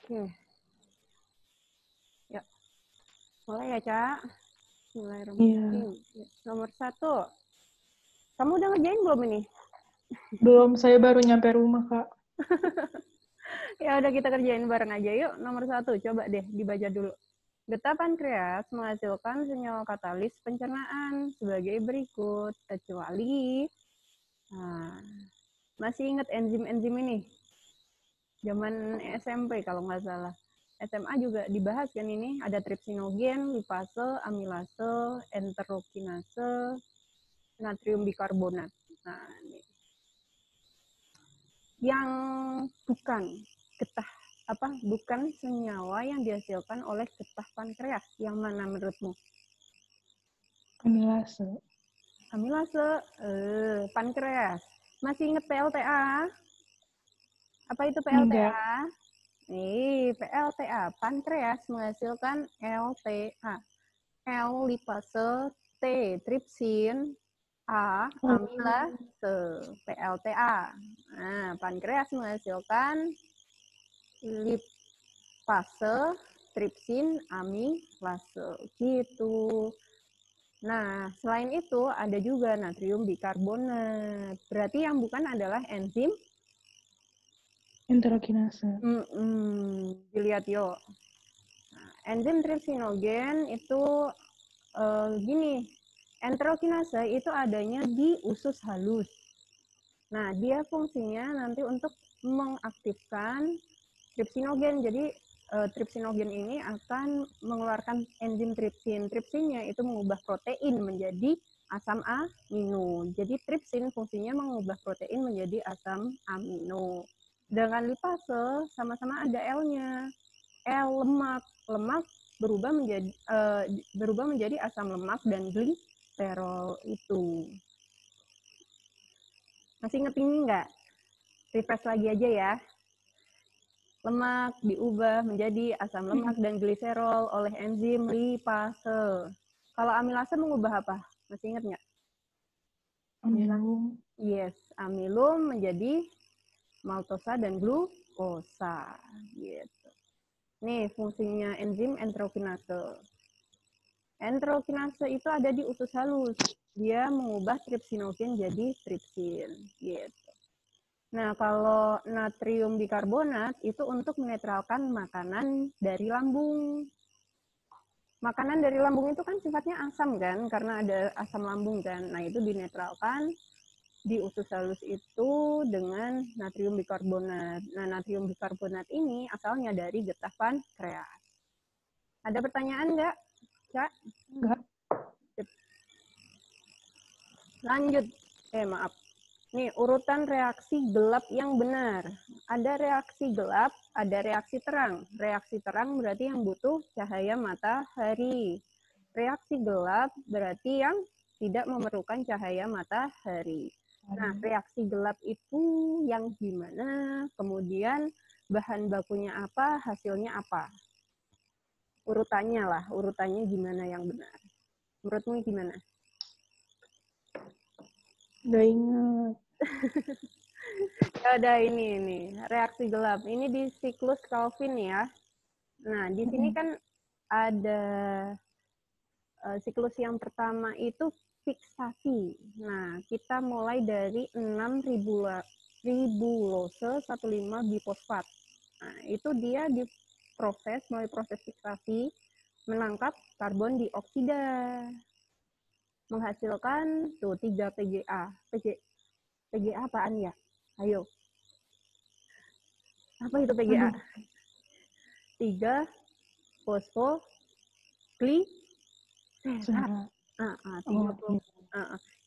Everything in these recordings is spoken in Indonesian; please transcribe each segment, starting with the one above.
Oke. Ya, mulai ya, Cak. Bismillahirrahmanirrahim. Iya. Nomor 1. Kamu udah ngerjain belum ini? Belum, saya baru nyampe rumah, Kak. Ya udah kita kerjain bareng aja yuk. Nomor 1, coba deh dibaca dulu. Getah pankreas menghasilkan senyawa katalis pencernaan sebagai berikut, kecuali masih ingat enzim-enzim ini? Zaman SMP kalau nggak salah. SMA juga dibahas kan ini, ada tripsinogen, lipase, amilase, enterokinase, natrium bikarbonat. Nah, ini. Yang bukan getah bukan senyawa yang dihasilkan oleh getah pankreas, yang mana menurutmu? Amilase. Amilase, pankreas. Masih ingat PLTA? Apa itu Enggak. PLTA? Nih, PLTA, pankreas menghasilkan LTA. L lipase, T tripsin, A amilase, PLTA. Nah, pankreas menghasilkan lipase, tripsin, amilase. Gitu. Nah, selain itu ada juga natrium bikarbonat. Berarti yang bukan adalah enzim Enterokinase. Dilihat yuk. Nah, enzim tripsinogen itu gini, enterokinase itu adanya di usus halus. Nah, dia fungsinya nanti untuk mengaktifkan tripsinogen. Jadi tripsinogen ini akan mengeluarkan enzim tripsin. Tripsinnya itu mengubah protein menjadi asam amino. Jadi tripsin fungsinya mengubah protein menjadi asam amino. Dengan lipase sama-sama ada L-nya. L lemak. Lemak berubah menjadi asam lemak dan gliserol itu. Masih inget ini nggak? Refresh lagi aja ya. Lemak diubah menjadi asam lemak dan gliserol oleh enzim lipase. Kalau amilase mengubah apa? Masih ingat nggak? Amilum. Yes, amilum menjadi maltosa dan glukosa. Gitu. Nih fungsinya enzim enterokinase. Enterokinase itu ada di usus halus. Dia mengubah tripsinogen jadi tripsin. Gitu. Nah, kalau natrium bikarbonat itu untuk menetralkan makanan dari lambung. Makanan dari lambung itu kan sifatnya asam kan, karena ada asam lambung kan. Nah, itu dinetralkan di usus halus itu dengan natrium bikarbonat. Nah, natrium bikarbonat ini asalnya dari getah pankreas. Ada pertanyaan nggak, Cak? Enggak. Lanjut. Maaf. Nih, urutan reaksi gelap yang benar. Ada reaksi gelap, ada reaksi terang. Reaksi terang berarti yang butuh cahaya matahari. Reaksi gelap berarti yang tidak memerlukan cahaya matahari. Nah, reaksi gelap itu yang gimana? Kemudian bahan bakunya apa, hasilnya apa? Urutannya lah, urutannya gimana yang benar. Menurutmu gimana? Enggak ingat. Ada ini reaksi gelap. Ini di siklus Calvin ya. Nah, di sini kan ada siklus yang pertama itu fiksasi. Nah, kita mulai dari 6 ribulose 15 bifosfat. Nah, itu dia diproses melalui proses fiksasi menangkap karbon dioksida menghasilkan tuh 3 PGA. PGA apaan ya? Ayo. Apa itu PGA? 3 fosfoglycerat. 30.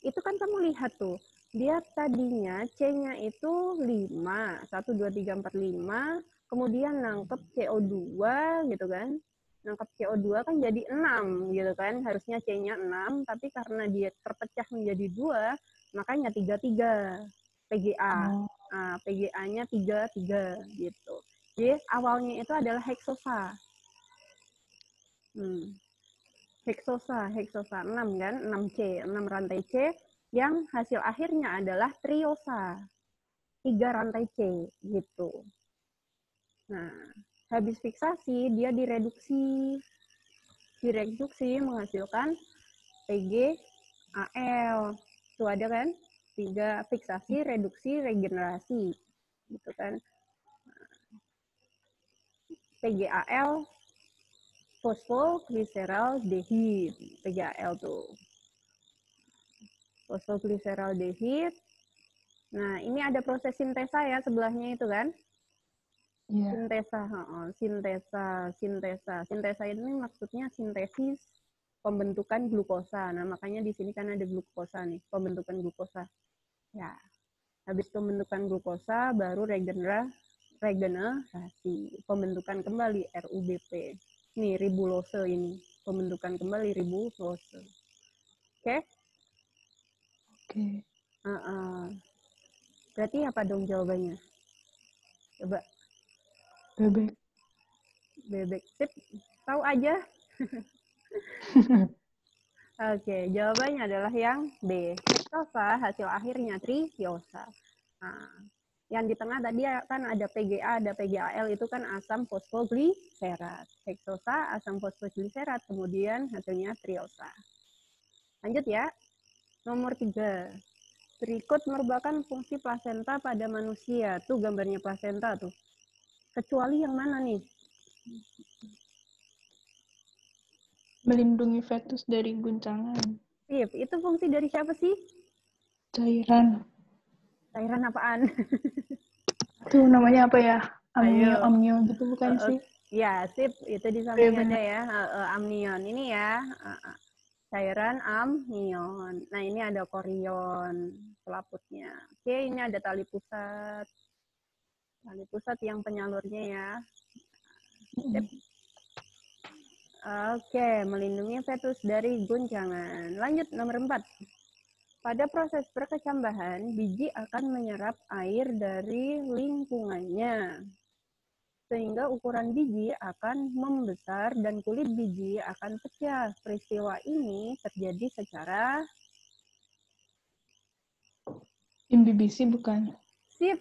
Itu kan kamu lihat tuh. Dia tadinya C-nya itu 5, 1 2 3 4 5, kemudian nangkep CO2 gitu kan. Nangkep CO2 kan jadi 6 gitu kan. Harusnya C-nya 6, tapi karena dia terpecah menjadi 2, makanya 33 PGA. Nah, PGA-nya 33 gitu. Jadi awalnya itu adalah heksosa. Heksosa 6 kan, 6C, 6 rantai C, yang hasil akhirnya adalah triosa, 3 rantai C, gitu. Nah, Habis fiksasi, dia direduksi. Direduksi menghasilkan PGAL. Itu ada kan? 3, fiksasi, reduksi, regenerasi. Gitu kan. PGAL, fosfoglyceraldehid. PGAL tuh. Fosfoglyceraldehid. Nah, ini ada proses sintesa ya sebelahnya itu kan? Iya. Sintesa ini maksudnya sintesis pembentukan glukosa. Nah, makanya di sini kan ada glukosa nih, pembentukan glukosa. Ya, habis pembentukan glukosa baru regenerasi, pembentukan kembali RUBP. Nih, ribulose ini, pembentukan kembali ribulose. Oke? Oke. Berarti apa dong jawabannya? Coba. Bebek. Sip. Tahu aja. Oke, jawabannya adalah yang B. Hektosa, hasil akhirnya triosa. Nah, yang di tengah tadi kan ada PGA, ada PGAL, itu kan asam fosfogliserat. Hektosa, asam fosfogliserat, kemudian hasilnya triosa. Lanjut ya. Nomor 3. Berikut merupakan fungsi plasenta pada manusia. Tuh gambarnya plasenta tuh. Kecuali yang mana nih? Melindungi fetus dari guncangan. Sip, itu fungsi dari siapa sih? Cairan. Cairan apaan? Itu namanya apa ya? Ayo. Amnio gitu bukan sih? Ya, sip. Itu di Oh, ya samping ada benar. ya. Amnion. Ini ya. Cairan amnion. Nah, ini ada korion selaputnya. Oke, ini ada tali pusat. Tali pusat yang penyalurnya ya. Sip. Oke, melindungi fetus dari guncangan. Lanjut, nomor 4. Pada proses perkecambahan, biji akan menyerap air dari lingkungannya. Sehingga ukuran biji akan membesar dan kulit biji akan pecah. Peristiwa ini terjadi secara Imbibisi bukan? sip.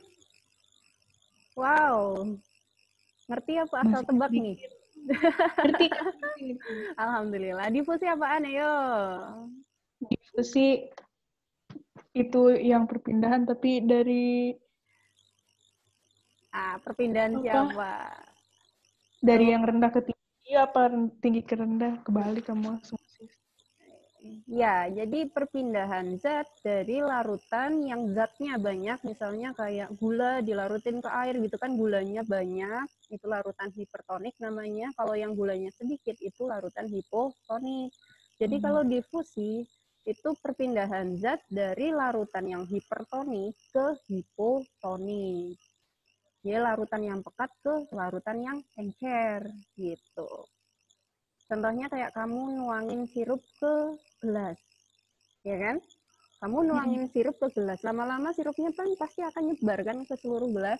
Wow. Ngerti apa asal Masih tebak nih? sedikit. Ngerti. Alhamdulillah. Difusi apaan ayo? Difusi itu yang perpindahan tapi dari Perpindahan apa? siapa? Dari Kalau yang rendah ke tinggi apa tinggi ke rendah? Kebalik kamu asumsi. ya, jadi perpindahan zat dari larutan yang zatnya banyak, misalnya kayak gula dilarutin ke air gitu kan, gulanya banyak, itu larutan hipertonik namanya. Kalau yang gulanya sedikit itu larutan hipotonik. Jadi kalau difusi itu perpindahan zat dari larutan yang hipertonik ke hipotonik. Jadi larutan yang pekat ke larutan yang encer gitu. Contohnya kayak kamu nuangin sirup ke gelas, ya kan? Kamu nuangin sirup ke gelas, lama-lama sirupnya kan pasti akan nyebar kan ke seluruh gelas.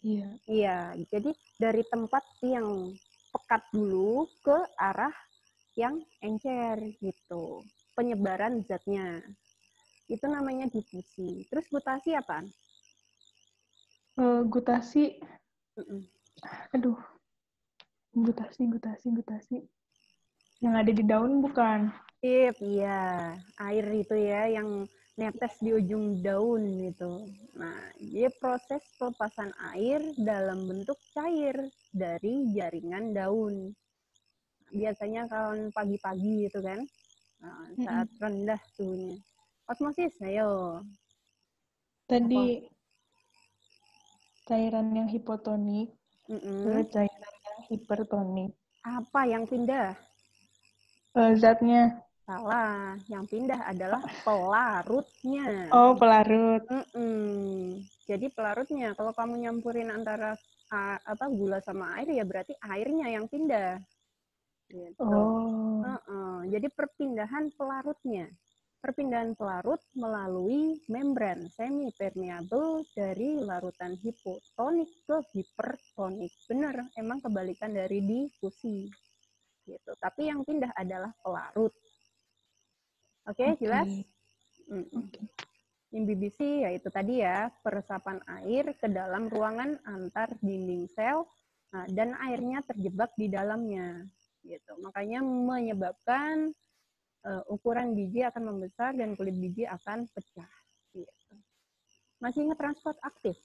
Iya. Iya, jadi dari tempat yang pekat dulu ke arah yang encer gitu. Penyebaran zatnya. Itu namanya difusi. Terus gutasi apaan? Gutasi. Aduh. Gutasi. Yang ada di daun bukan? Iya, air itu ya yang netes di ujung daun gitu. Nah, dia proses pelepasan air dalam bentuk cair dari jaringan daun. Biasanya kalau pagi-pagi gitu kan, saat rendah suhunya. Osmosis, ayo. Tadi Apa? cairan yang hipotonik ke cairan yang hipertonik. Apa yang pindah? Zatnya. Salah, yang pindah adalah pelarutnya. Oh, pelarut. Jadi pelarutnya, kalau kamu nyampurin antara gula sama air ya berarti airnya yang pindah. Gitu. Oh. Jadi perpindahan pelarutnya. Perpindahan pelarut melalui membran semi-permeable dari larutan hipotonik ke hipertonik. Benar, emang kebalikan dari difusi. Gitu. Tapi yang pindah adalah pelarut. Oke, jelas? Imbibisi yaitu tadi ya, peresapan air ke dalam ruangan antar dinding sel Nah, dan airnya terjebak di dalamnya. Gitu. Makanya menyebabkan ukuran biji akan membesar dan kulit biji akan pecah. Gitu. Masih ingat transport aktif?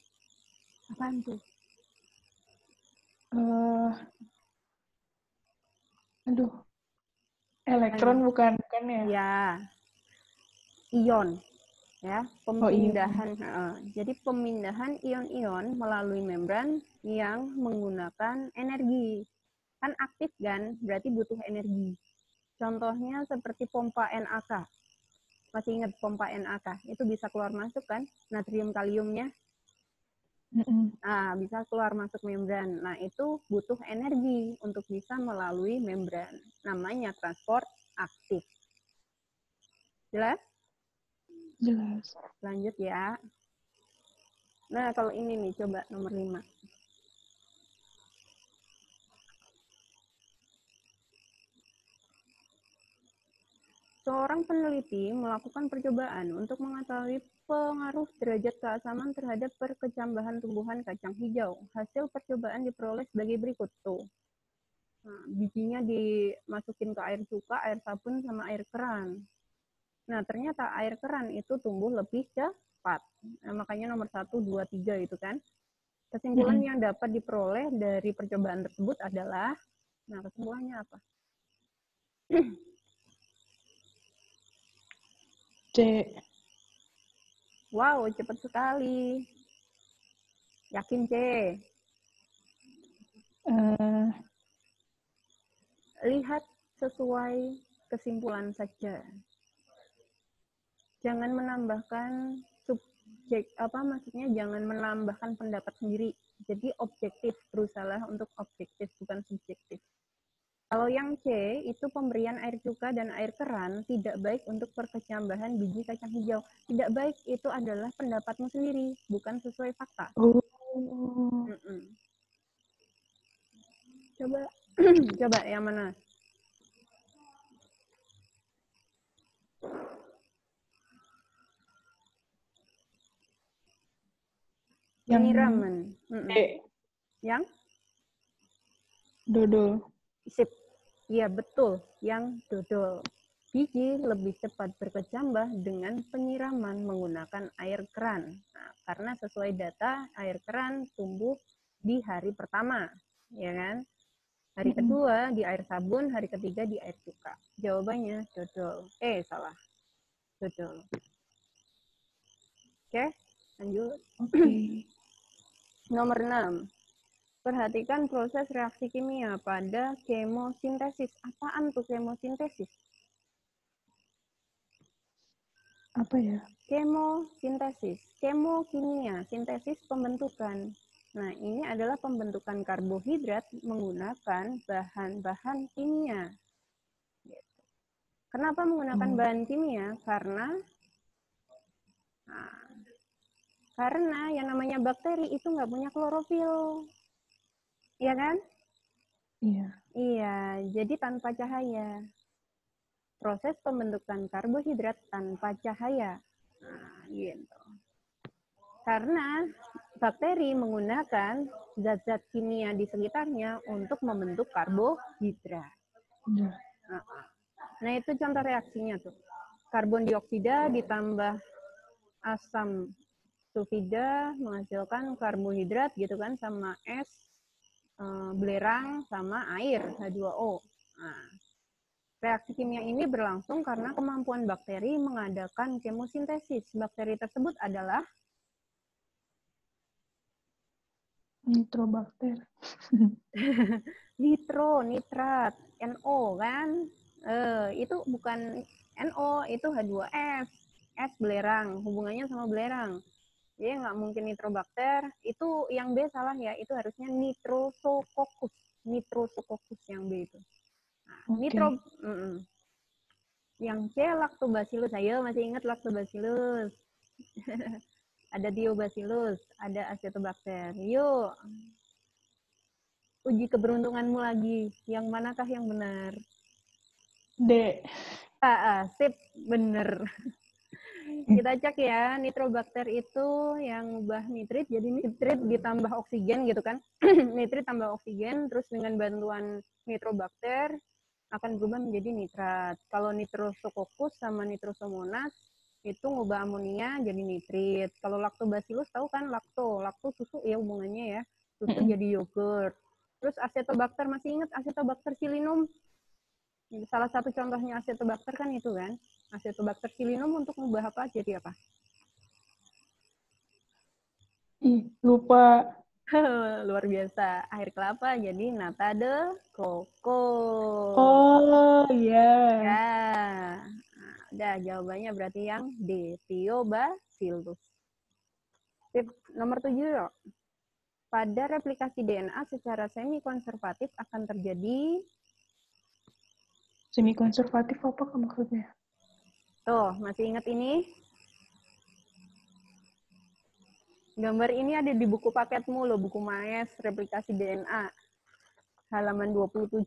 Apaan tuh? Aduh, elektron bukan ya? Ya, ion. Ya, Oh iya. pemindahan. Jadi pemindahan ion-ion melalui membran yang menggunakan energi. Kan aktif kan, berarti butuh energi. Contohnya seperti pompa NaK. Masih ingat pompa NaK? Itu bisa keluar masuk kan, natrium kaliumnya. Nah, bisa keluar masuk membran. Nah, itu butuh energi untuk bisa melalui membran. Namanya transport aktif. Jelas? Jelas. Lanjut ya. Nah, kalau ini nih, coba nomor 5. Seorang peneliti melakukan percobaan untuk mengetahui pengaruh derajat keasaman terhadap perkecambahan tumbuhan kacang hijau. Hasil percobaan diperoleh sebagai berikut tuh. Nah, bijinya dimasukin ke air cuka, air sabun, sama air keran. Nah, ternyata air keran itu tumbuh lebih cepat. Nah, makanya nomor 1, 2, 3 itu kan. Kesimpulan yang dapat diperoleh dari percobaan tersebut adalah, nah kesimpulannya apa? C. Wow, cepat sekali. Yakin C? Lihat sesuai kesimpulan saja. Jangan menambahkan maksudnya jangan menambahkan pendapat sendiri. Jadi objektif, berusaha untuk objektif, bukan subjektif. Kalau yang C, itu pemberian air cuka dan air keran tidak baik untuk perkecambahan biji kacang hijau. Tidak baik itu adalah pendapatmu sendiri, bukan sesuai fakta. Coba, coba yang mana? Penyiraman. Yang? Dodol. Sip. Iya betul, yang dodol. Biji lebih cepat berkecambah dengan penyiraman menggunakan air keran. Nah, karena sesuai data, air keran tumbuh di hari pertama, ya kan? Hari kedua di air sabun, hari ketiga di air cuka. Jawabannya dodol. Salah. Dodol. Oke, lanjut. Nomor 6. Perhatikan proses reaksi kimia pada kemosintesis. Apaan tuh kemosintesis? Apa ya? Kemosintesis. Kemokimia, sintesis pembentukan. Nah, ini adalah pembentukan karbohidrat menggunakan bahan-bahan kimia. Kenapa menggunakan bahan kimia? Karena yang namanya bakteri itu nggak punya klorofil. Iya kan? Iya. Iya, jadi tanpa cahaya. Proses pembentukan karbohidrat tanpa cahaya. Nah, gitu. Karena bakteri menggunakan zat-zat kimia di sekitarnya untuk membentuk karbohidrat. Nah, itu contoh reaksinya tuh. Karbon dioksida ditambah asam sulfida menghasilkan karbohidrat gitu kan, sama es, belerang, sama air H2O. Nah, reaksi kimia ini berlangsung karena kemampuan bakteri mengadakan kemosintesis. Bakteri tersebut adalah Nitrobakter. nitrat, NO kan? Itu bukan NO, itu H2S. S belerang, hubungannya sama belerang. Jadi nggak mungkin nitrobakter. Itu yang B salah ya, itu harusnya nitrosococcus. Nitrosococcus yang B itu. Nah, yang C lactobacillus. Ayo, masih ingat lactobacillus? Ada thiobacillus, ada acetobacter. Yuk, uji keberuntunganmu lagi. Yang manakah yang benar? D. Sip, bener. Kita cek ya, nitrobakter itu yang ngubah nitrit jadi nitrit ditambah oksigen gitu kan. Nitrit tambah oksigen, terus dengan bantuan nitrobakter akan berubah menjadi nitrat. Kalau nitrosococcus sama nitrosomonas itu ngubah amonia jadi nitrit. Kalau lactobacillus tahu kan lakto susu ya hubungannya ya. Susu jadi yogurt. Terus acetobacter, masih ingat acetobacter silinum? Salah satu contohnya acetobacter kan itu kan. Acetobacter silinum untuk mengubah apa jadi apa? Lupa. Luar biasa. Air kelapa jadi nata de coco. Oh, iya. Ya. Nah, udah jawabannya berarti yang D, Thiobacillus. Tip nomor 7 yuk. Pada replikasi DNA secara semi konservatif akan terjadi Semi konservatif apa maksudnya? tuh, masih ingat ini? Gambar ini ada di buku paketmu loh, buku Maes replikasi DNA. Halaman 27.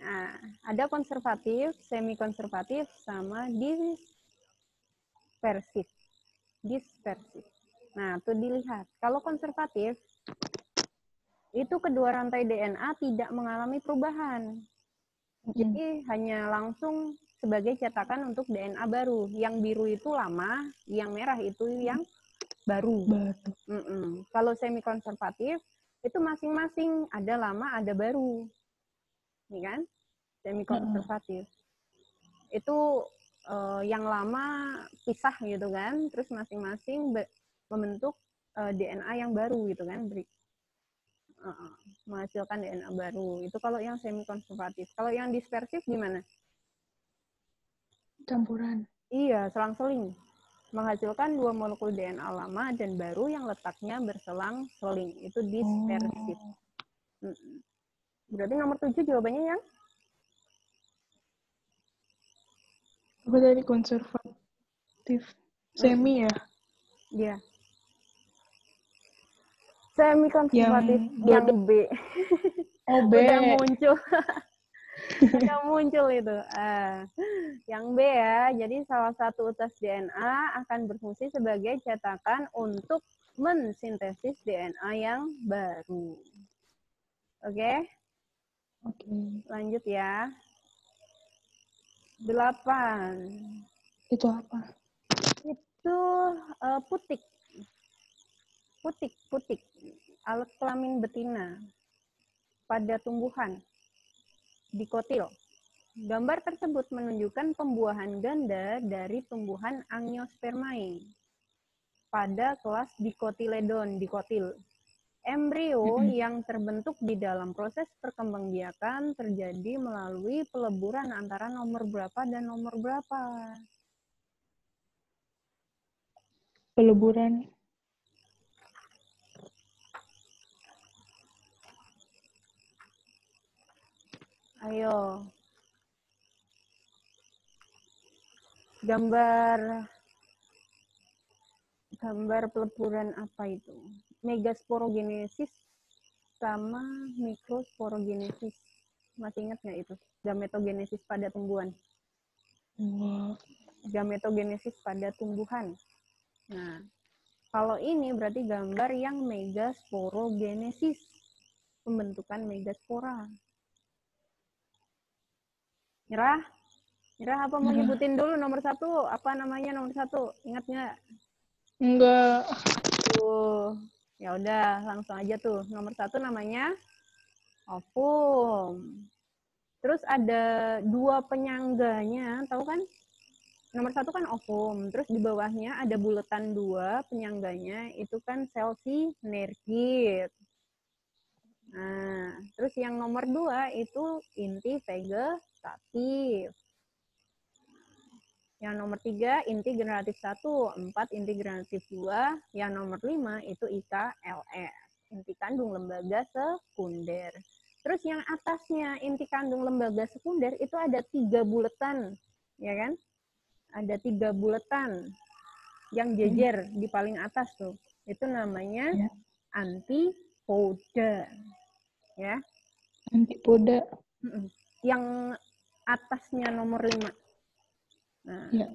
Nah, ada konservatif, semi konservatif sama dispersif. Nah, tuh dilihat. Kalau konservatif itu kedua rantai DNA tidak mengalami perubahan. Jadi hanya langsung sebagai cetakan untuk DNA baru. Yang biru itu lama, yang merah itu yang baru. Kalau semi konservatif itu masing-masing ada lama, ada baru. Ini kan? Semi konservatif. Itu yang lama pisah gitu kan, terus masing-masing membentuk DNA yang baru gitu kan, menghasilkan DNA baru. Itu kalau yang semi konservatif. Kalau yang dispersif gimana? Campuran. Iya, selang-seling. Menghasilkan 2 molekul DNA lama dan baru yang letaknya berselang-seling. Itu dispersif. Berarti nomor 7 jawabannya yang? Apa tadi konservatif? Semi ya? Iya. Semi konservatif yang B. Oh, B. Udah muncul. Udah muncul itu. Yang B ya. Jadi salah satu utas DNA akan berfungsi sebagai cetakan untuk mensintesis DNA yang baru. Oke? Oke. Lanjut ya. 8. Itu apa? Itu putik. Putik. Alat kelamin betina pada tumbuhan. Dikotil. Gambar tersebut menunjukkan pembuahan ganda dari tumbuhan Angiospermae pada kelas dikotil. Embrio yang terbentuk di dalam proses perkembangbiakan terjadi melalui peleburan antara nomor berapa dan nomor berapa? Peleburan. Ayo. Gambar peleburan apa itu? Megasporogenesis sama mikrosporogenesis. Masih ingat nggak itu? Gametogenesis pada tumbuhan. Gametogenesis pada tumbuhan. Nah, kalau ini berarti gambar yang megasporogenesis. Pembentukan megaspora. Nyerah? Nyerah apa mau nyebutin dulu nomor 1? Apa namanya nomor 1? Ingat nggak? Enggak. Ya udah, langsung aja tuh. Nomor 1 namanya ovum. Terus ada 2 penyangganya, tahu kan? Nomor 1 kan ovum, terus di bawahnya ada buletan 2 penyangganya, itu kan sel sinergit. Nah, terus yang nomor 2 itu inti vegetatif. Yang nomor 3 inti generatif 1, 4 inti generatif 2, yang nomor 5 itu IKLS, inti kandung lembaga sekunder. Terus yang atasnya inti kandung lembaga sekunder itu ada 3 buletan, ya kan? Ada 3 buletan yang jejer di paling atas tuh. Itu namanya antipoda. Ya. Antipoda. Yang atasnya nomor 5. Nah, ya.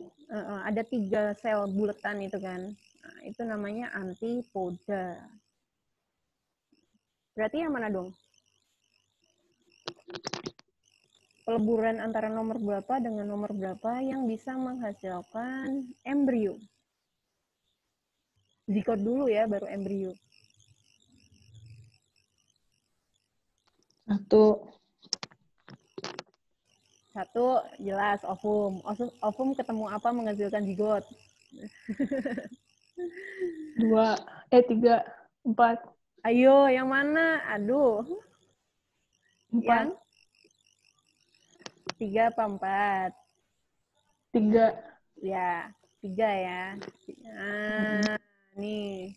Ada 3 sel buletan itu kan. Nah, itu namanya antipoda. Berarti yang mana dong? Peleburan antara nomor berapa dengan nomor berapa yang bisa menghasilkan embrio. Zigot dulu ya, baru embrio. 1 jelas ovum. Ovum ketemu apa menghasilkan zigot? 2, 3, 4. Ayo, yang mana? Aduh. 4. Yang 3 apa 4? 3. Ya, 3 ya. Nah, nih.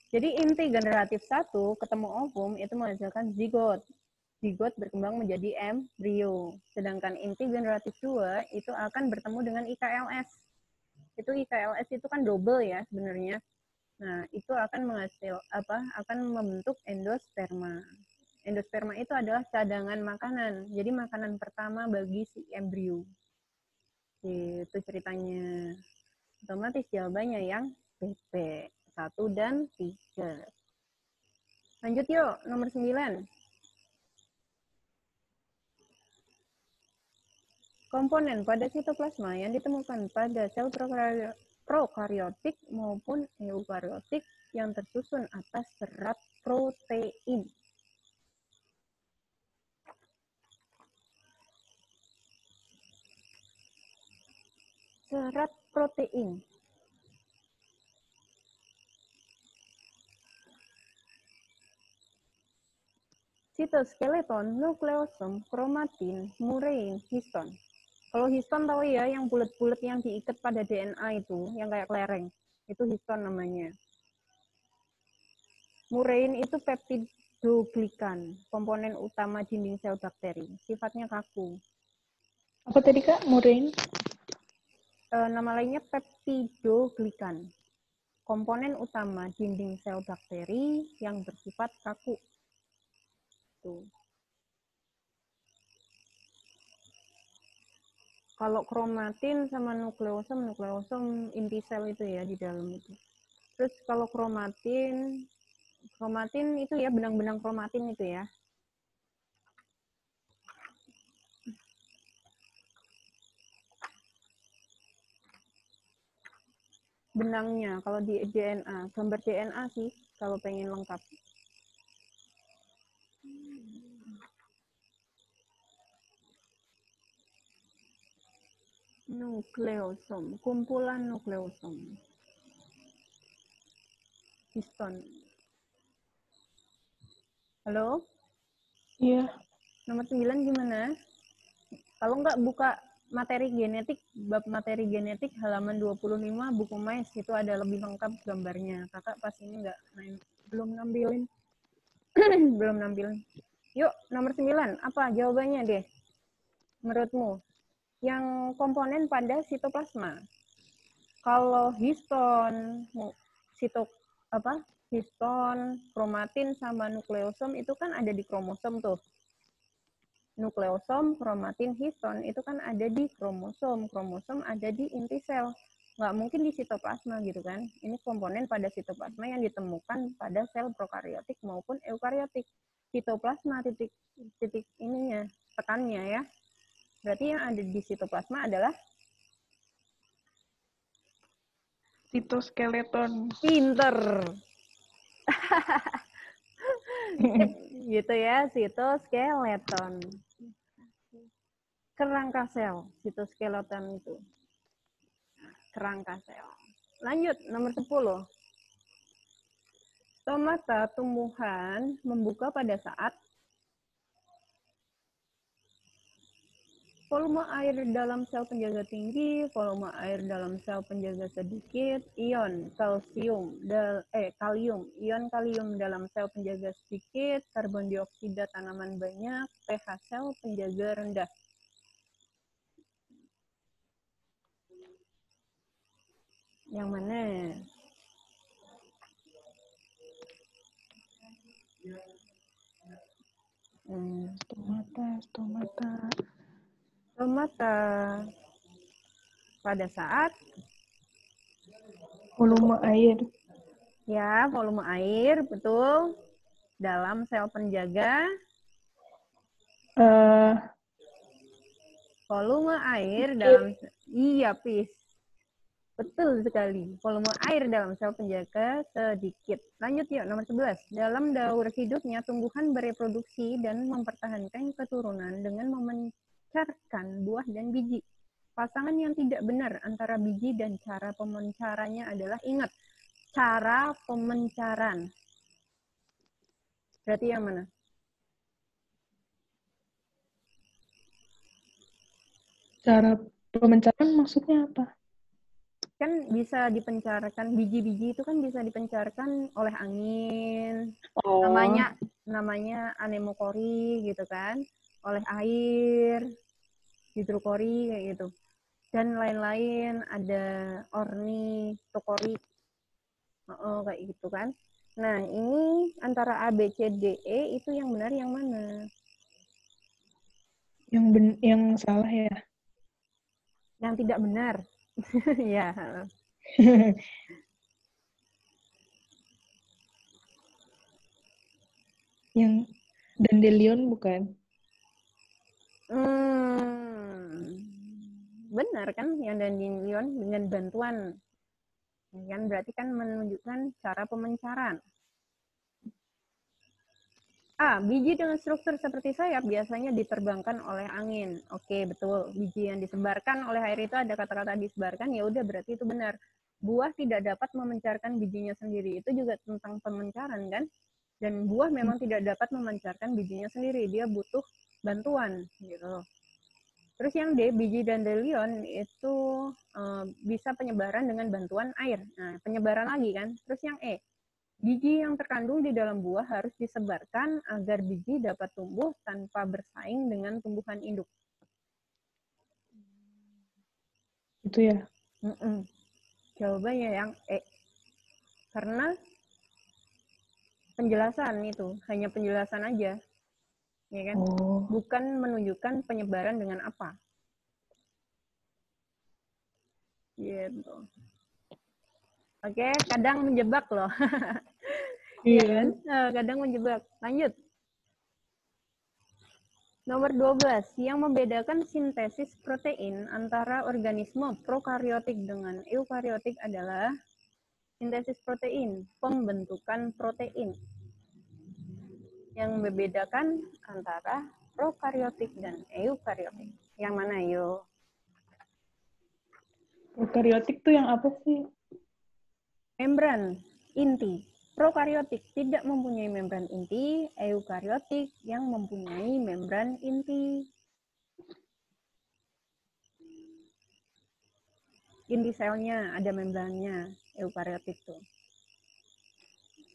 Jadi inti generatif 1 ketemu ovum itu menghasilkan zigot. Zigot berkembang menjadi embrio. Sedangkan inti generatif 2 itu akan bertemu dengan IKLS. Itu IKLS itu kan double ya sebenarnya. Nah, itu akan akan membentuk endosperma. Endosperma itu adalah cadangan makanan. Jadi makanan pertama bagi si embrio. Itu ceritanya. Otomatis jawabannya yang PP 1 dan 3. Lanjut yuk, nomor 9. Komponen pada sitoplasma yang ditemukan pada sel prokaryotik maupun eukaryotik yang tersusun atas serat protein. Serat protein. Sitoskeleton, nukleosom, kromatin, murein, histon. Kalau histon tahu ya, yang bulat-bulat yang diikat pada DNA itu, yang kayak kelereng. Itu histon namanya. Murein itu peptidoglikan, komponen utama dinding sel bakteri. Sifatnya kaku. Apa tadi Kak? Murein? Nama lainnya peptidoglikan, komponen utama dinding sel bakteri yang bersifat kaku. Tuh. Kalau kromatin sama nukleosom inti sel itu ya di dalam itu. Terus kalau kromatin itu ya benang-benang kromatin itu ya. Benangnya kalau di DNA, gambar DNA sih kalau pengen lengkap. Nukleosom, kumpulan nukleosom. Histon. Halo? Iya. Nomor 9 gimana? Kalau nggak buka materi genetik, bab materi genetik halaman 25 buku MAIS itu ada lebih lengkap gambarnya. Kakak pas ini belum nampilin. Belum nampilin. Yuk, nomor 9. Apa jawabannya deh? Menurutmu? Yang komponen pada sitoplasma. Kalau histon, histon, kromatin sama nukleosom itu kan ada di kromosom tuh. Nukleosom, kromatin, histon itu kan ada di kromosom. Kromosom ada di inti sel. Nggak mungkin di sitoplasma gitu kan. Ini komponen pada sitoplasma yang ditemukan pada sel prokaryotik maupun eukaryotik. Sitoplasma titik ininya, tekannya ya. Berarti yang ada di sitoplasma adalah sitoskeleton. Pinter. Gitu ya, sitoskeleton. Kerangka sel, sitoskeleton itu. Kerangka sel. Lanjut, nomor 10. Stomata tumbuhan membuka pada saat volume air dalam sel penjaga tinggi, volume air dalam sel penjaga sedikit, ion kalium dalam sel penjaga sedikit, karbon dioksida tanaman banyak, pH sel penjaga rendah. Yang mana? Stomata. mata pada saat volume air. ya volume air betul dalam sel penjaga volume air dalam iya pis betul sekali volume air dalam sel penjaga sedikit. Lanjut yuk nomor 11. Dalam daur hidupnya tumbuhan bereproduksi dan mempertahankan keturunan dengan memancarkan buah dan biji. Pasangan yang tidak benar antara biji dan cara pemancarannya adalah ingat cara pemancaran. Berarti yang mana? Cara pemancaran maksudnya apa? Kan bisa dipencarkan, biji-biji itu kan bisa dipencarkan oleh angin. Oh. Namanya anemokori gitu kan, oleh air, hidrokori kayak gitu. Dan lain-lain ada ornitokori. Kayak gitu kan. Nah, ini antara A, B, C, D, E itu yang benar yang mana? Yang salah ya? Yang tidak benar. Ya. Yang dandelion bukan? Benar kan yang dandelion dengan bantuan. Kan berarti kan menunjukkan cara pemancaran. A. Biji dengan struktur seperti sayap biasanya diterbangkan oleh angin. Oke, betul. Biji yang disebarkan oleh air itu ada kata-kata disebarkan, ya udah berarti itu benar. Buah tidak dapat memancarkan bijinya sendiri. Itu juga tentang pemancaran kan? Dan buah memang tidak dapat memancarkan bijinya sendiri. Dia butuh bantuan gitu. Terus yang D, biji dandelion itu bisa penyebaran dengan bantuan air. Nah, penyebaran lagi kan. Terus yang E, biji yang terkandung di dalam buah harus disebarkan agar biji dapat tumbuh tanpa bersaing dengan tumbuhan induk. Itu ya? Jawabannya yang E. Karena penjelasan itu, hanya penjelasan aja. Ya kan? Oh. Bukan menunjukkan penyebaran dengan apa. Gitu. Oke, kadang menjebak loh. Iya kan? Kadang menjebak. Lanjut. Nomor 12, yang membedakan sintesis protein antara organisme prokariotik dengan eukariotik adalah sintesis protein, pembentukan protein. Yang membedakan antara prokariotik dan eukariotik. Yang mana yuk? Prokariotik tuh yang apa sih? Membran inti. Prokariotik tidak mempunyai membran inti, eukariotik yang mempunyai membran inti. Inti selnya ada membrannya, eukariotik tuh.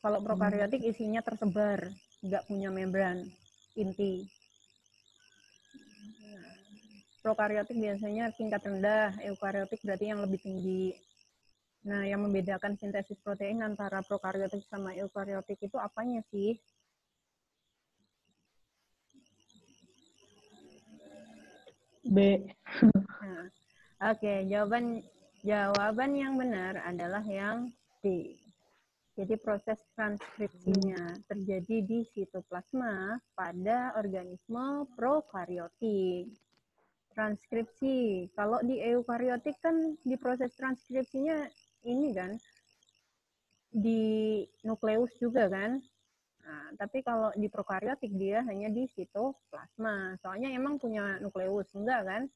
Kalau prokariotik isinya tersebar, nggak punya membran inti. Prokariotik biasanya tingkat rendah, eukariotik berarti yang lebih tinggi. Nah, yang membedakan sintesis protein antara prokariotik sama eukariotik itu apanya sih? B. Nah, Oke, jawaban yang benar adalah yang D. Jadi proses transkripsinya terjadi di sitoplasma pada organisme prokariotik. Transkripsi, kalau di eukariotik kan di proses transkripsinya ini kan di nukleus juga kan. Nah, tapi kalau di prokariotik dia hanya di sitoplasma. Soalnya emang punya nukleus, enggak kan?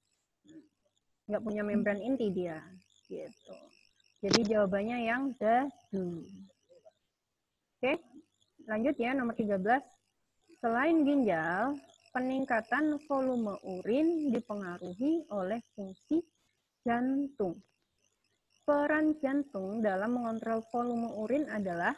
Nggak punya membran inti dia. Gitu. Jadi jawabannya yang D. Oke, lanjut ya nomor 13. Selain ginjal, peningkatan volume urin dipengaruhi oleh fungsi jantung. Peran jantung dalam mengontrol volume urin adalah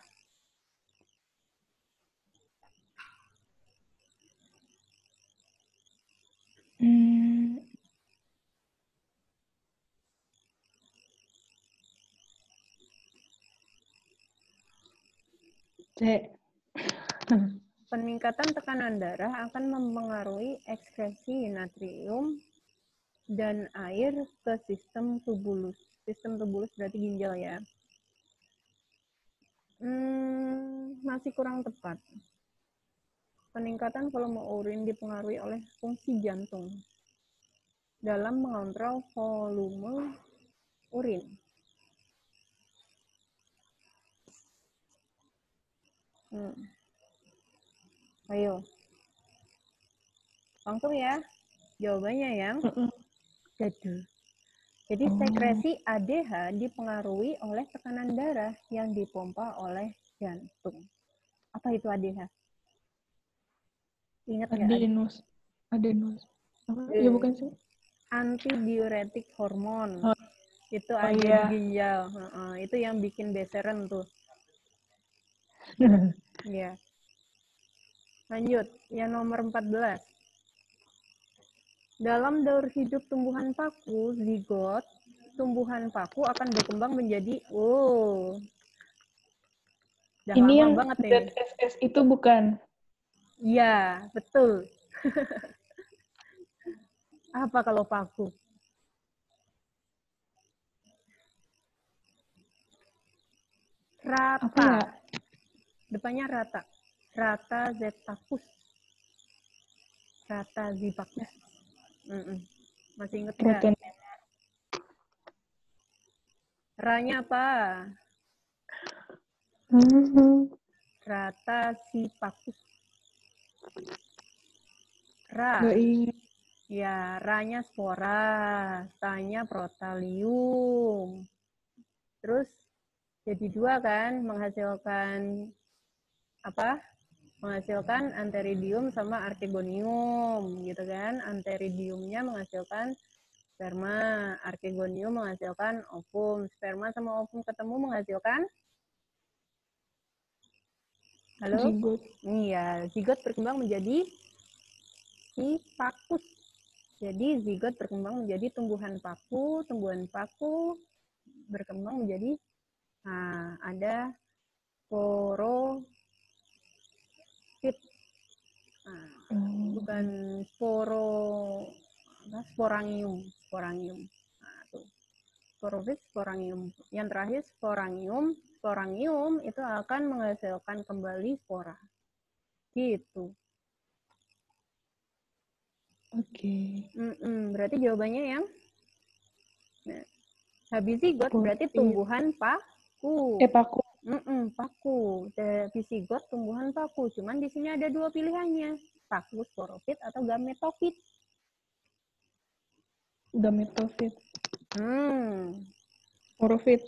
C. peningkatan tekanan darah akan mempengaruhi ekskresi natrium dan air ke sistem tubulus. Sistem tubulus berarti ginjal ya. Masih kurang tepat. Peningkatan volume urin dipengaruhi oleh fungsi jantung dalam mengontrol volume urin. Ayo. Langsung ya. Jawabannya yang gaduh. Jadi sekresi ADH dipengaruhi oleh tekanan darah yang dipompa oleh jantung. Apa itu ADH? Ingat nggak? Adenus. Ya bukan sih. Antidiuretik hormon. Itu ada iya. di ginjal. Itu yang bikin beseran tuh. Ya. Lanjut, yang nomor 14. Dalam daur hidup tumbuhan paku, zigot, tumbuhan paku akan berkembang menjadi udah ini lama yang banget nih. ZSS itu bukan? Iya, betul. Apa kalau paku? Rata. Apa ya? Depannya rata. Rata zetakus. Rata zipakus. Masih inget nggak? Ranya apa? Rata zipakus. Ra. Nggak ingat. Ya, ranya spora, tanya protalium. Terus jadi dua kan, menghasilkan apa? Menghasilkan antheridium sama archegonium, gitu kan? Antheridiumnya menghasilkan sperma, archegonium menghasilkan ovum. Sperma sama ovum ketemu menghasilkan halo? Zigot. Iya, zigot berkembang menjadi si pakus. Jadi zigot berkembang menjadi tumbuhan paku berkembang menjadi ada sporofit. Bukan sporangium. Tuh. Sporofit, sporangium. Yang terakhir sporangium. Sporangium itu akan menghasilkan kembali spora. Gitu. Oke. Berarti jawabannya yang habis zigot berarti tumbuhan paku. Paku. Paku. Habis zigot tumbuhan paku. Cuman di sini ada dua pilihannya. Paku, sporofit, atau gametofit. Gametofit. Sporofit.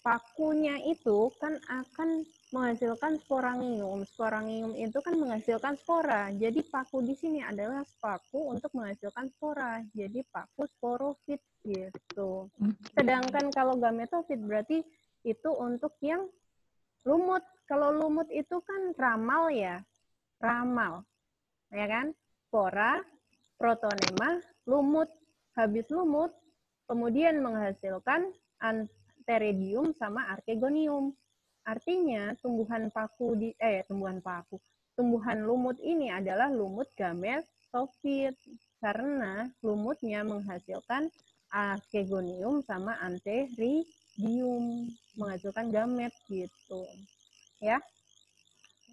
Pakunya itu kan akan menghasilkan sporangium. Sporangium itu kan menghasilkan spora. Jadi paku di sini adalah paku untuk menghasilkan spora. Jadi paku sporofit gitu. Sedangkan kalau gametofit berarti itu untuk yang lumut. Kalau lumut itu kan ramal ya. Ramal. Ya kan? Spora, protonema, lumut. Habis lumut kemudian menghasilkan antheridium sama archegonium. Artinya tumbuhan lumut ini adalah lumut gametofit karena lumutnya menghasilkan archegonium sama antheridium, menghasilkan gamet gitu. Ya.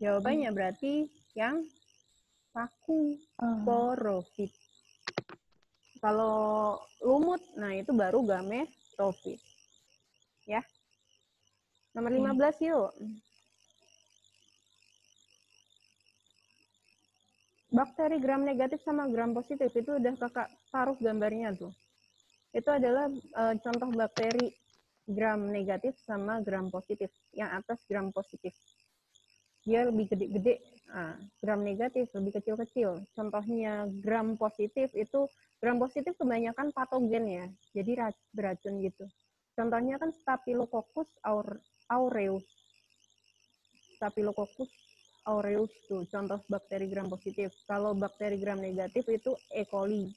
Jawabannya berarti yang paku sporofit. Kalau lumut, nah itu baru gametofit. Ya. Nomor 15 yuk. Bakteri gram negatif sama gram positif itu udah kakak taruh gambarnya tuh. Itu adalah contoh bakteri gram negatif sama gram positif. Yang atas gram positif. Dia lebih gede-gede. Gram negatif lebih kecil-kecil. Contohnya gram positif itu, gram positif kebanyakan patogen ya. Jadi beracun gitu. Contohnya kan Staphylococcus aureus. Staphylococcus aureus tuh contoh bakteri gram positif. Kalau bakteri gram negatif itu E. coli.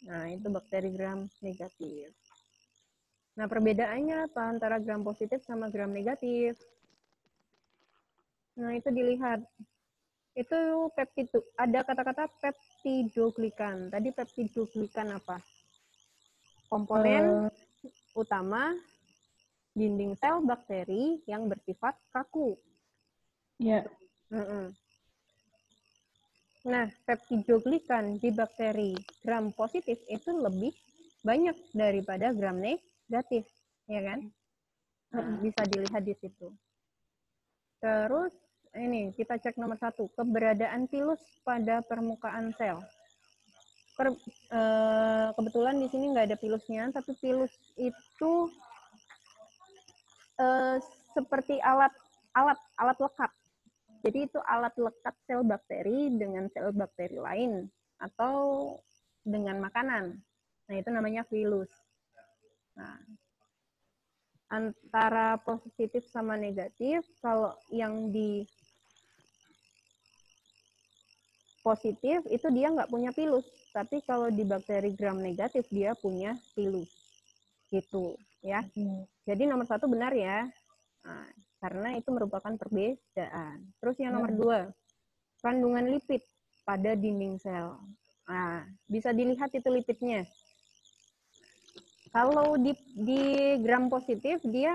Nah, itu bakteri gram negatif. Nah, perbedaannya apa antara gram positif sama gram negatif? Nah, itu dilihat. Itu peptido, ada kata-kata peptidoglikan. Tadi peptidoglikan apa? Komponen utama dinding sel bakteri yang bersifat kaku. Ya. Nah, peptidoglikan di bakteri gram positif itu lebih banyak daripada gram negatif, ya kan? Nah, bisa dilihat di situ. Terus ini kita cek nomor 1, keberadaan pilus pada permukaan sel. Kebetulan di sini nggak ada pilusnya, tapi pilus itu seperti alat lekat. Jadi itu alat lekat sel bakteri dengan sel bakteri lain atau dengan makanan. Nah, itu namanya pilus. Nah, antara positif sama negatif, kalau yang di positif itu dia nggak punya pilus, tapi kalau di bakteri gram negatif dia punya pilus, gitu ya. Jadi nomor 1 benar ya, nah, karena itu merupakan perbedaan. Terus yang nomor 2, kandungan lipid pada dinding sel. Nah, bisa dilihat itu lipidnya. Kalau di gram positif dia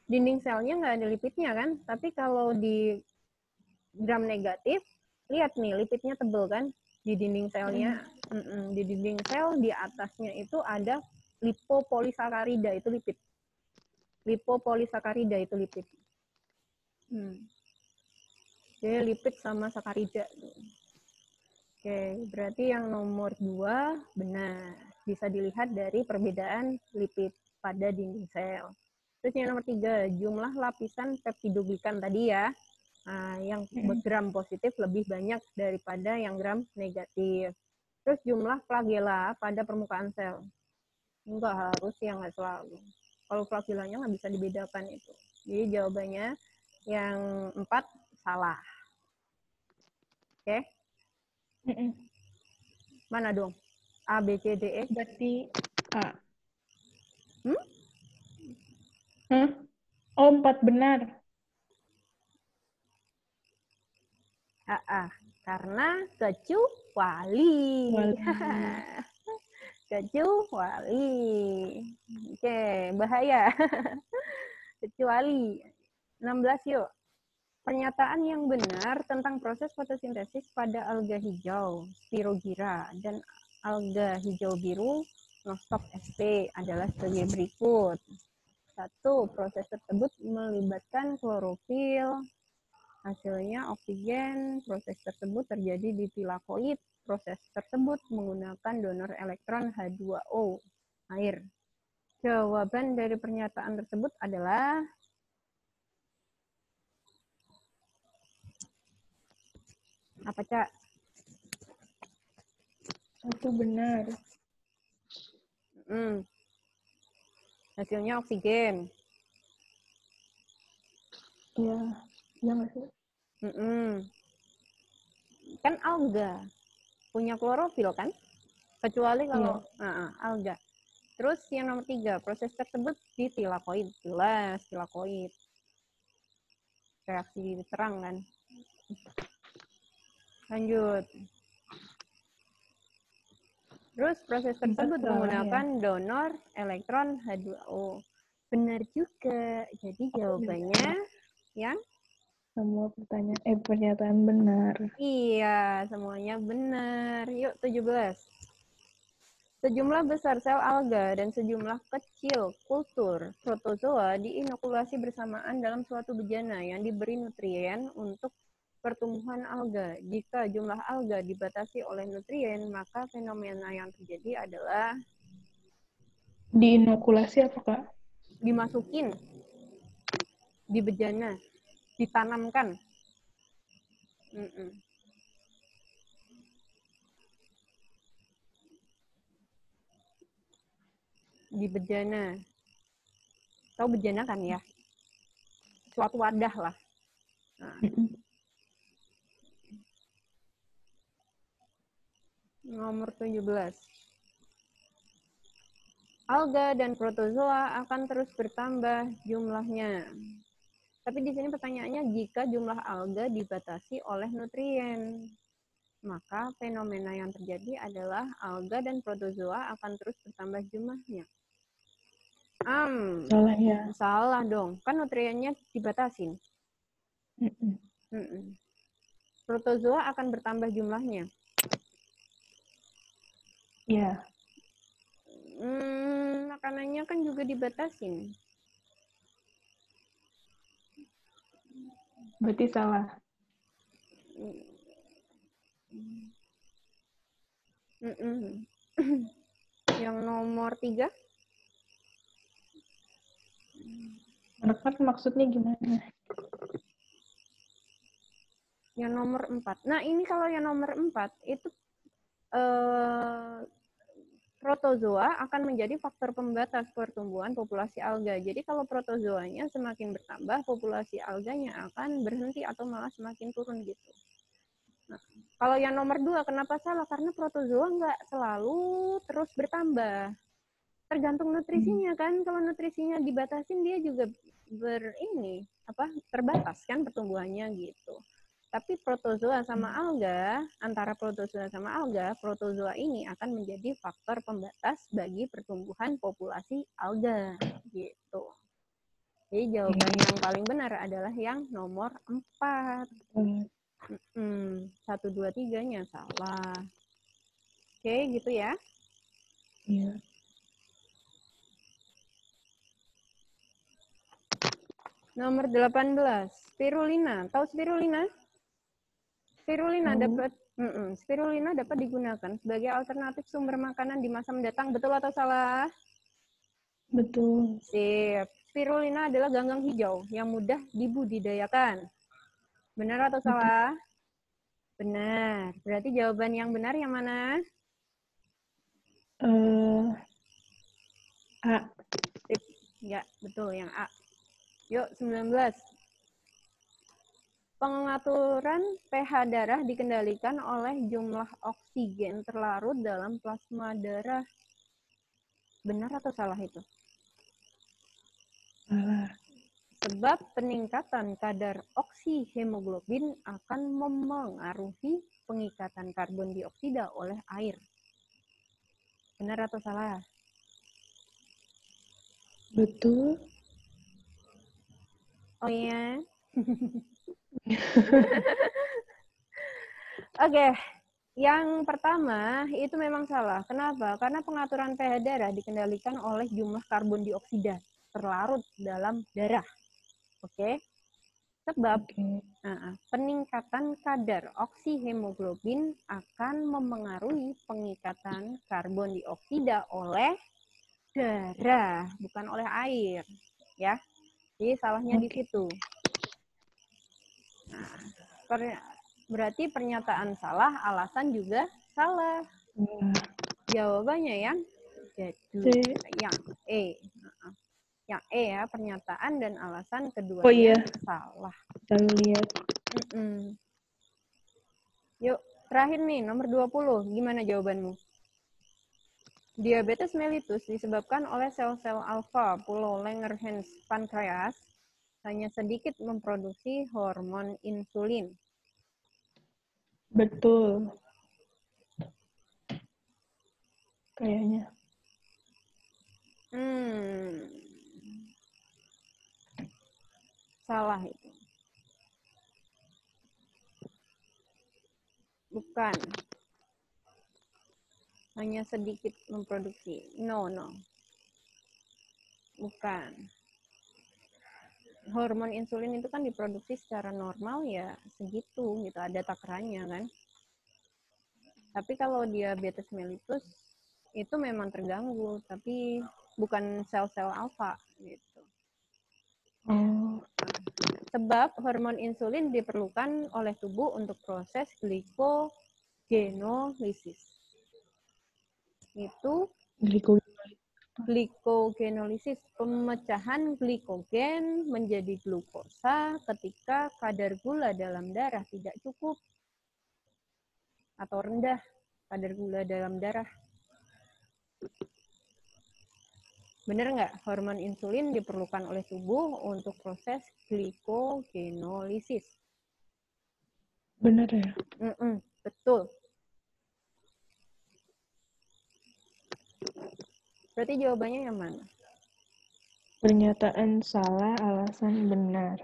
dinding selnya nggak ada lipidnya kan, tapi kalau di gram negatif, lihat nih lipidnya tebel kan di dinding selnya. Di dinding sel di atasnya itu ada lipopolisakarida, itu lipid. Lipopolisakarida itu lipid. Jadi lipid sama sakarida. Oke, berarti yang nomor 2 benar. Bisa dilihat dari perbedaan lipid pada dinding sel. Terus yang nomor 3, jumlah lapisan peptidoglikan tadi ya. Nah, yang gram positif lebih banyak daripada yang gram negatif. Terus jumlah flagela pada permukaan sel. Enggak harus ya, nggak selalu. Kalau flagelanya nggak bisa dibedakan itu. Jadi jawabannya yang 4 salah. Oke? Mana dong? A, B, C, D, E? Berarti A. Hmm? Oh, 4 benar. Karena kecuali. Kecuali. Oke, bahaya. Kecuali. 16 yuk. Pernyataan yang benar tentang proses fotosintesis pada alga hijau, Spirogyra, dan alga hijau biru, Nostoc sp. adalah sebagai berikut. 1. Proses tersebut melibatkan klorofil. Hasilnya oksigen. Proses tersebut terjadi di tilakoid. Proses tersebut menggunakan donor elektron H2O, air. Jawaban dari pernyataan tersebut adalah apa, Cak? 1 benar. Hasilnya oksigen. Iya, iya nggak sih? Kan alga punya klorofil kan? Kecuali kalau alga. Terus yang nomor 3, proses tersebut di tilakoid. Jelas, tilakoid. Reaksi terang kan? Lanjut. Terus proses tersebut menggunakan donor elektron H2O. Benar juga. Jadi jawabannya yang semua pernyataan benar. Iya, semuanya benar. Yuk, 17. Sejumlah besar sel alga dan sejumlah kecil kultur protozoa diinokulasi bersamaan dalam suatu bejana yang diberi nutrien untuk pertumbuhan alga. Jika jumlah alga dibatasi oleh nutrien, maka fenomena yang terjadi adalah diinokulasi apa, Kak? Dimasukin di bejana, ditanamkan. Di bejana. Tahu bejana kan ya? Suatu wadah lah. Nah. Nomor 17. Alga dan protozoa akan terus bertambah jumlahnya. Tapi di sini pertanyaannya, jika jumlah alga dibatasi oleh nutrien, maka fenomena yang terjadi adalah alga dan protozoa akan terus bertambah jumlahnya. Salah ya. Salah dong, kan nutriennya dibatasin. Protozoa akan bertambah jumlahnya. Iya. Makanannya kan juga dibatasin. Berarti salah. Yang nomor 3? Menekan maksudnya gimana? Yang nomor 4. Nah, ini kalau yang nomor 4 itu protozoa akan menjadi faktor pembatas pertumbuhan populasi alga. Jadi kalau protozoanya semakin bertambah, populasi alganya akan berhenti atau malah semakin turun gitu. Nah, kalau yang nomor 2 kenapa salah? Karena protozoa nggak selalu terus bertambah. Tergantung nutrisinya kan. Kalau nutrisinya dibatasin dia juga terbatas kan pertumbuhannya gitu. Tapi protozoa sama alga, antara protozoa sama alga, protozoa ini akan menjadi faktor pembatas bagi pertumbuhan populasi alga gitu. Jadi jawaban yang paling benar adalah yang nomor 4. 1, 2, 3-nya salah. Oke, gitu ya. Iya. Nomor 18, spirulina. Tahu spirulina? Spirulina dapat digunakan sebagai alternatif sumber makanan di masa mendatang. Betul atau salah? Betul. Sip. Spirulina adalah ganggang hijau yang mudah dibudidayakan. Benar atau salah? Benar. Berarti jawaban yang benar yang mana? A. Sip. Ya, betul yang A. Yuk, 19. Pengaturan pH darah dikendalikan oleh jumlah oksigen terlarut dalam plasma darah. Benar atau salah itu? Salah. Sebab peningkatan kadar oksihemoglobin akan memengaruhi pengikatan karbon dioksida oleh air. Benar atau salah? Betul. Oh iya. Oke, yang pertama itu memang salah. Kenapa? Karena pengaturan pH darah dikendalikan oleh jumlah karbon dioksida terlarut dalam darah. Oke. Sebab peningkatan kadar oksihemoglobin akan memengaruhi pengikatan karbon dioksida oleh darah, bukan oleh air, ya. Jadi salahnya di situ. Nah, berarti pernyataan salah, alasan juga salah. Jawabannya yang yang E. Yang E ya, pernyataan dan alasan keduanya salah. Kita lihat. Yuk, terakhir nih, nomor 20. Gimana jawabanmu? Diabetes mellitus disebabkan oleh sel-sel alfa pulau Langerhans pankreas hanya sedikit memproduksi hormon insulin. Betul. Kayaknya. Salah itu. Bukan. Hanya sedikit memproduksi. No. Bukan. Hormon insulin itu kan diproduksi secara normal ya segitu gitu, ada takarannya kan. Tapi kalau diabetes mellitus itu memang terganggu, tapi bukan sel-sel alfa gitu. Sebab hormon insulin diperlukan oleh tubuh untuk proses glikogenolysis. Itu glikogenolysis, pemecahan glikogen menjadi glukosa ketika kadar gula dalam darah tidak cukup atau rendah kadar gula dalam darah. Bener nggak? Hormon insulin diperlukan oleh tubuh untuk proses glikogenolisis. Bener ya? Betul. Berarti jawabannya yang mana? Pernyataan salah, alasan benar.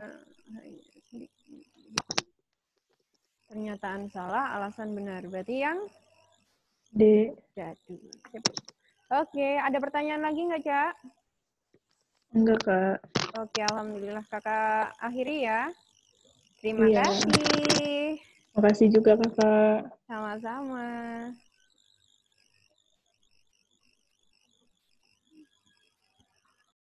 Pernyataan salah, alasan benar. Berarti yang D. jadul. Oke, ada pertanyaan lagi nggak, Cak? Enggak, Kak. Oke, alhamdulillah kakak akhiri ya. Terima Iya. kasih. Makasih juga, Kakak. Sama-sama.